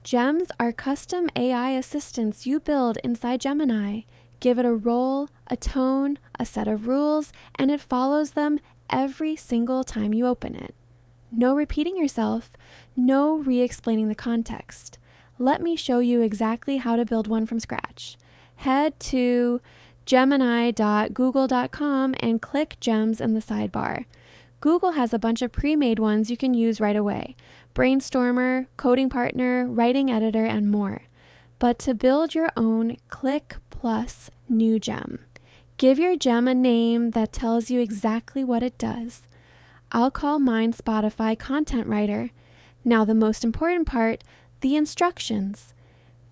Gems are custom AI assistants you build inside Gemini. Give it a role, a tone, a set of rules, and it follows them every single time you open it. No repeating yourself, no re-explaining the context. Let me show you exactly how to build one from scratch. Head to gemini.google.com and click Gems in the sidebar. Google has a bunch of pre-made ones you can use right away. Brainstormer, coding partner, writing editor, and more. But to build your own, click plus new gem. Give your gem a name that tells you exactly what it does. I'll call mine Spotify Content Writer. Now the most important part, the instructions.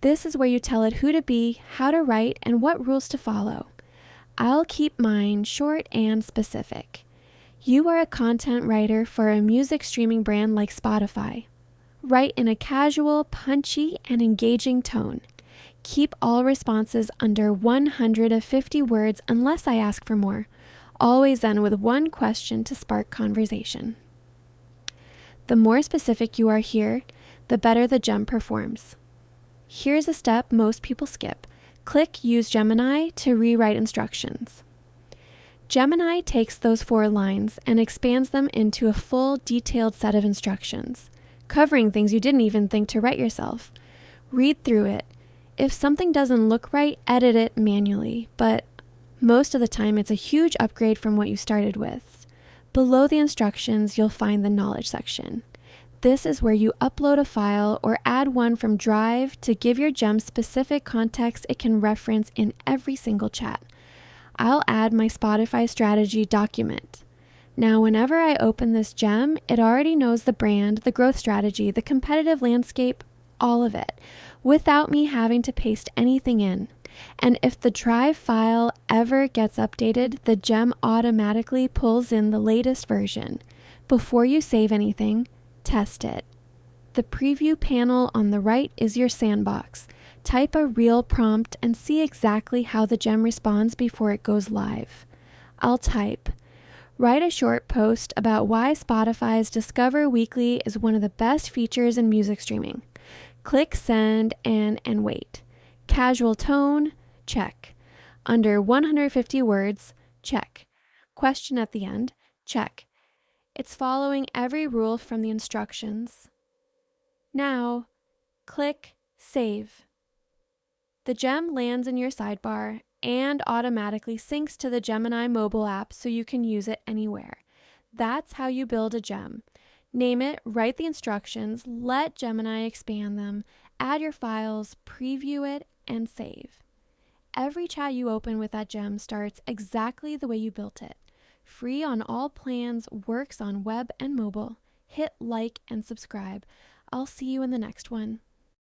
This is where you tell it who to be, how to write, and what rules to follow. I'll keep mine short and specific. You are a content writer for a music streaming brand like Spotify. Write in a casual, punchy, and engaging tone. Keep all responses under 150 words unless I ask for more. Always end with one question to spark conversation. The more specific you are here, the better the gem performs. Here's a step most people skip. Click Use Gemini to rewrite instructions. Gemini takes those 4 lines and expands them into a full, detailed set of instructions, covering things you didn't even think to write yourself. Read through it. If something doesn't look right, edit it manually, but most of the time it's a huge upgrade from what you started with. Below the instructions, you'll find the knowledge section. This is where you upload a file or add one from Drive to give your gem specific context it can reference in every single chat. I'll add my Spotify strategy document. Now, whenever I open this gem, it already knows the brand, the growth strategy, the competitive landscape, all of it, without me having to paste anything in. And if the Drive file ever gets updated, the gem automatically pulls in the latest version. Before you save anything, test it. The preview panel on the right is your sandbox. Type a real prompt and see exactly how the gem responds before it goes live. I'll type, write a short post about why Spotify's Discover Weekly is one of the best features in music streaming. Click send and wait. Casual tone, check. Under 150 words, check. Question at the end, check. It's following every rule from the instructions. Now, click Save. The gem lands in your sidebar and automatically syncs to the Gemini mobile app so you can use it anywhere. That's how you build a gem. Name it, write the instructions, let Gemini expand them, add your files, preview it, and save. Every chat you open with that gem starts exactly the way you built it. Free on all plans, works on web and mobile. Hit like and subscribe. I'll see you in the next one.